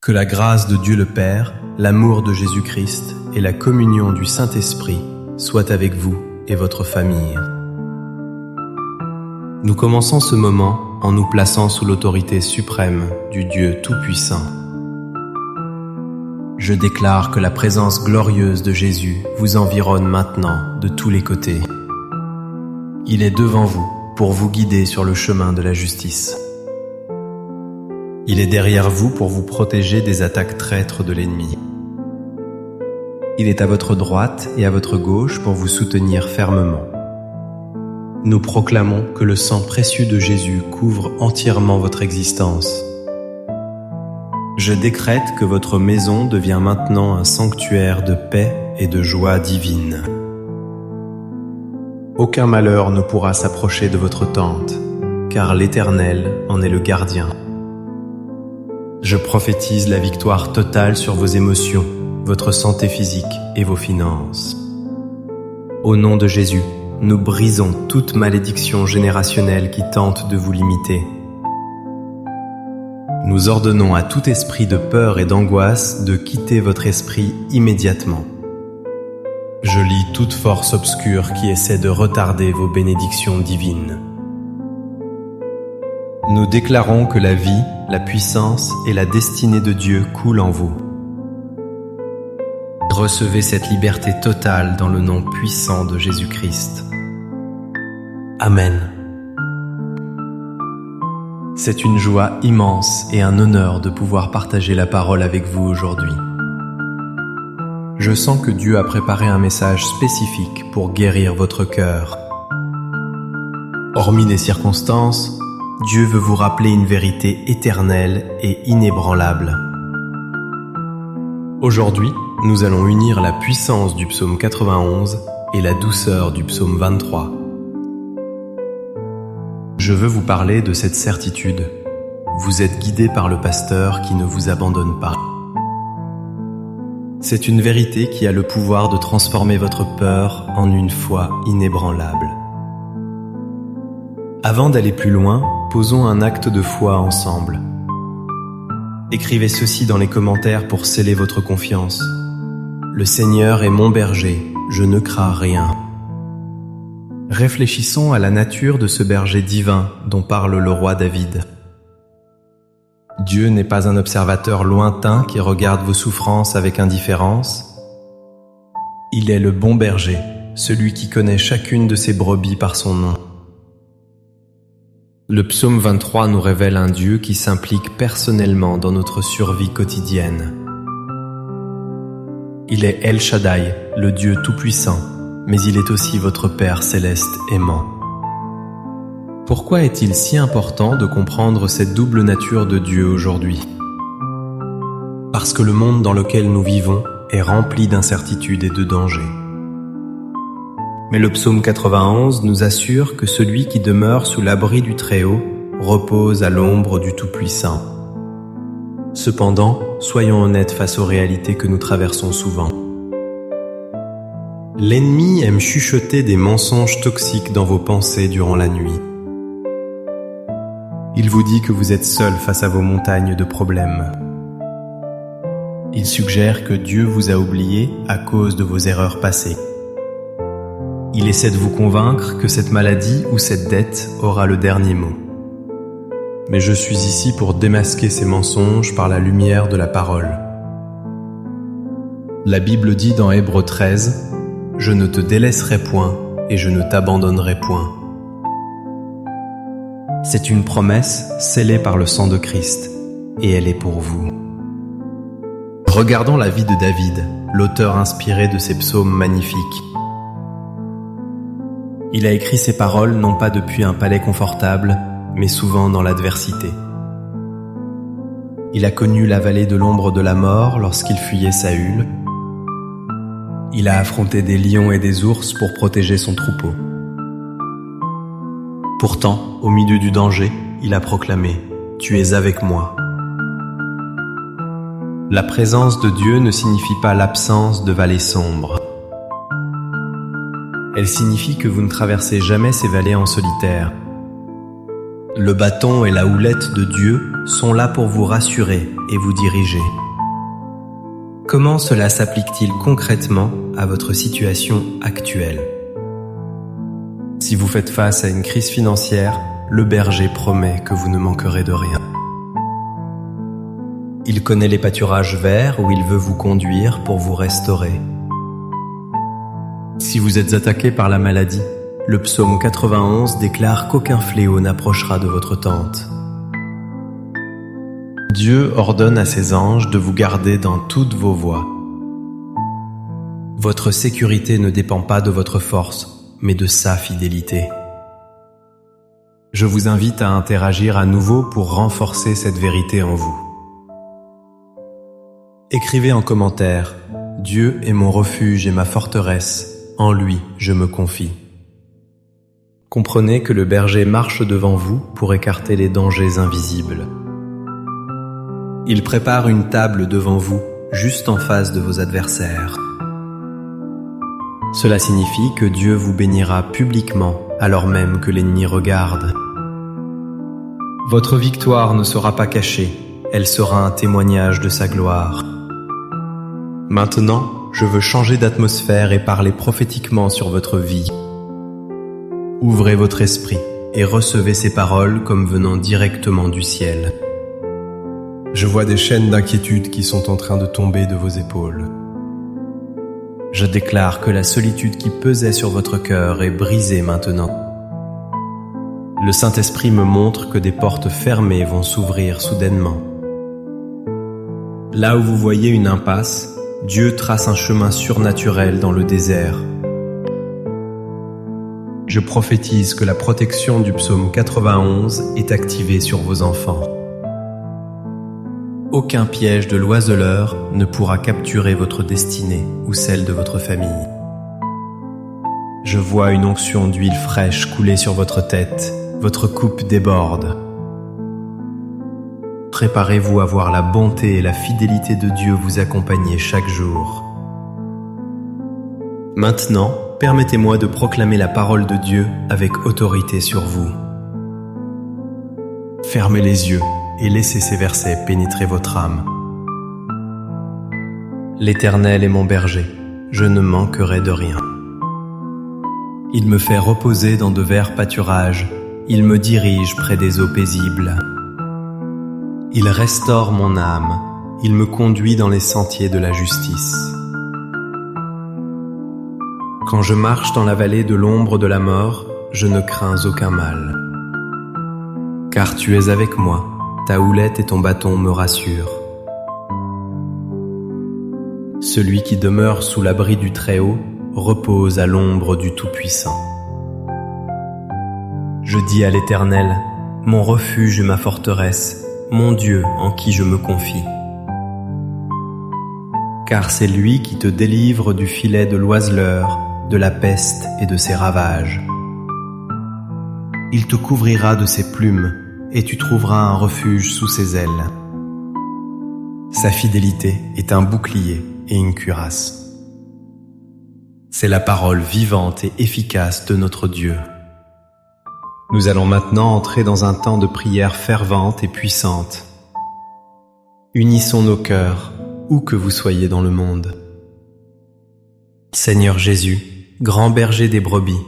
Que la grâce de Dieu le Père, l'amour de Jésus-Christ et la communion du Saint-Esprit soient avec vous et votre famille. Nous commençons ce moment en nous plaçant sous l'autorité suprême du Dieu Tout-Puissant. Je déclare que la présence glorieuse de Jésus vous environne maintenant de tous les côtés. Il est devant vous pour vous guider sur le chemin de la justice. Il est derrière vous pour vous protéger des attaques traîtres de l'ennemi. Il est à votre droite et à votre gauche pour vous soutenir fermement. Nous proclamons que le sang précieux de Jésus couvre entièrement votre existence. Je décrète que votre maison devient maintenant un sanctuaire de paix et de joie divine. Aucun malheur ne pourra s'approcher de votre tente, car l'Éternel en est le gardien. Je prophétise la victoire totale sur vos émotions, votre santé physique et vos finances. Au nom de Jésus, nous brisons toute malédiction générationnelle qui tente de vous limiter. Nous ordonnons à tout esprit de peur et d'angoisse de quitter votre esprit immédiatement. Je lie toute force obscure qui essaie de retarder vos bénédictions divines. Nous déclarons que la vie, la puissance et la destinée de Dieu coulent en vous. Recevez cette liberté totale dans le nom puissant de Jésus-Christ. Amen. C'est une joie immense et un honneur de pouvoir partager la parole avec vous aujourd'hui. Je sens que Dieu a préparé un message spécifique pour guérir votre cœur. Hormis les circonstances, Dieu veut vous rappeler une vérité éternelle et inébranlable. Aujourd'hui, nous allons unir la puissance du psaume 91 et la douceur du psaume 23. Je veux vous parler de cette certitude. Vous êtes guidé par le pasteur qui ne vous abandonne pas. C'est une vérité qui a le pouvoir de transformer votre peur en une foi inébranlable. Avant d'aller plus loin, posons un acte de foi ensemble. Écrivez ceci dans les commentaires pour sceller votre confiance. Le Seigneur est mon berger, je ne crains rien. Réfléchissons à la nature de ce berger divin dont parle le roi David. Dieu n'est pas un observateur lointain qui regarde vos souffrances avec indifférence. Il est le bon berger, celui qui connaît chacune de ses brebis par son nom. Le psaume 23 nous révèle un Dieu qui s'implique personnellement dans notre survie quotidienne. Il est El Shaddai, le Dieu tout-puissant, mais il est aussi votre Père céleste aimant. Pourquoi est-il si important de comprendre cette double nature de Dieu aujourd'hui? Parce que le monde dans lequel nous vivons est rempli d'incertitudes et de dangers. Mais le psaume 91 nous assure que celui qui demeure sous l'abri du Très-Haut repose à l'ombre du Tout-Puissant. Cependant, soyons honnêtes face aux réalités que nous traversons souvent. L'ennemi aime chuchoter des mensonges toxiques dans vos pensées durant la nuit. Il vous dit que vous êtes seul face à vos montagnes de problèmes. Il suggère que Dieu vous a oublié à cause de vos erreurs passées. Il essaie de vous convaincre que cette maladie ou cette dette aura le dernier mot. Mais je suis ici pour démasquer ces mensonges par la lumière de la parole. La Bible dit dans Hébreux 13 « Je ne te délaisserai point et je ne t'abandonnerai point ». C'est une promesse scellée par le sang de Christ et elle est pour vous. Regardons la vie de David, l'auteur inspiré de ces psaumes magnifiques. Il a écrit ces paroles non pas depuis un palais confortable, mais souvent dans l'adversité. Il a connu la vallée de l'ombre de la mort lorsqu'il fuyait Saül. Il a affronté des lions et des ours pour protéger son troupeau. Pourtant, au milieu du danger, il a proclamé « Tu es avec moi ». La présence de Dieu ne signifie pas l'absence de vallées sombres. Elle signifie que vous ne traversez jamais ces vallées en solitaire. Le bâton et la houlette de Dieu sont là pour vous rassurer et vous diriger. Comment cela s'applique-t-il concrètement à votre situation actuelle? Si vous faites face à une crise financière, le berger promet que vous ne manquerez de rien. Il connaît les pâturages verts où il veut vous conduire pour vous restaurer. Si vous êtes attaqué par la maladie, le psaume 91 déclare qu'aucun fléau n'approchera de votre tente. Dieu ordonne à ses anges de vous garder dans toutes vos voies. Votre sécurité ne dépend pas de votre force, mais de sa fidélité. Je vous invite à interagir à nouveau pour renforcer cette vérité en vous. Écrivez en commentaire « Dieu est mon refuge et ma forteresse, en lui je me confie ». Comprenez que le berger marche devant vous pour écarter les dangers invisibles. Il prépare une table devant vous, juste en face de vos adversaires. Cela signifie que Dieu vous bénira publiquement, alors même que l'ennemi regarde. Votre victoire ne sera pas cachée, elle sera un témoignage de sa gloire. Maintenant, je veux changer d'atmosphère et parler prophétiquement sur votre vie. Ouvrez votre esprit et recevez ces paroles comme venant directement du ciel. Je vois des chaînes d'inquiétude qui sont en train de tomber de vos épaules. Je déclare que la solitude qui pesait sur votre cœur est brisée maintenant. Le Saint-Esprit me montre que des portes fermées vont s'ouvrir soudainement. Là où vous voyez une impasse, Dieu trace un chemin surnaturel dans le désert. Je prophétise que la protection du psaume 91 est activée sur vos enfants. Aucun piège de l'oiseleur ne pourra capturer votre destinée ou celle de votre famille. Je vois une onction d'huile fraîche couler sur votre tête, votre coupe déborde. Préparez-vous à voir la bonté et la fidélité de Dieu vous accompagner chaque jour. Maintenant, permettez-moi de proclamer la parole de Dieu avec autorité sur vous. Fermez les yeux et laissez ces versets pénétrer votre âme. L'Éternel est mon berger, je ne manquerai de rien. Il me fait reposer dans de verts pâturages, il me dirige près des eaux paisibles. Il restaure mon âme, il me conduit dans les sentiers de la justice. Quand je marche dans la vallée de l'ombre de la mort, je ne crains aucun mal. Car tu es avec moi, ta houlette et ton bâton me rassurent. Celui qui demeure sous l'abri du Très-Haut repose à l'ombre du Tout-Puissant. Je dis à l'Éternel, mon refuge et ma forteresse, mon Dieu en qui je me confie. Car c'est lui qui te délivre du filet de l'oiseleur, de la peste et de ses ravages. Il te couvrira de ses plumes, et tu trouveras un refuge sous ses ailes. Sa fidélité est un bouclier et une cuirasse. C'est la parole vivante et efficace de notre Dieu. Nous allons maintenant entrer dans un temps de prière fervente et puissante. Unissons nos cœurs, où que vous soyez dans le monde. Seigneur Jésus, grand berger des brebis,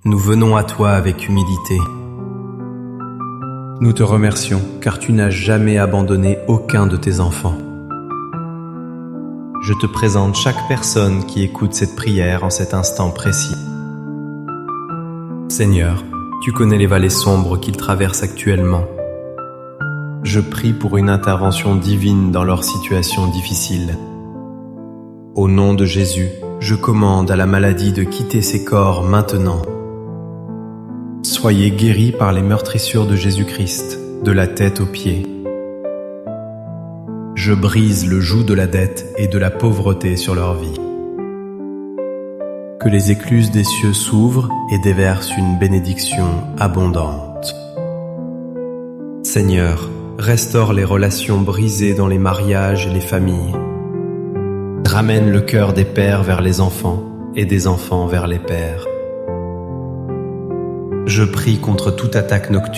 nous venons à toi avec humilité. Nous te remercions car tu n'as jamais abandonné aucun de tes enfants. Je te présente chaque personne qui écoute cette prière en cet instant précis. Seigneur, tu connais les vallées sombres qu'ils traversent actuellement. Je prie pour une intervention divine dans leur situation difficile. Au nom de Jésus, je commande à la maladie de quitter ses corps maintenant. Soyez guéris par les meurtrissures de Jésus-Christ, de la tête aux pieds. Je brise le joug de la dette et de la pauvreté sur leur vie. Que les écluses des cieux s'ouvrent et déversent une bénédiction abondante. Seigneur, restaure les relations brisées dans les mariages et les familles. Ramène le cœur des pères vers les enfants et des enfants vers les pères. Je prie contre toute attaque nocturne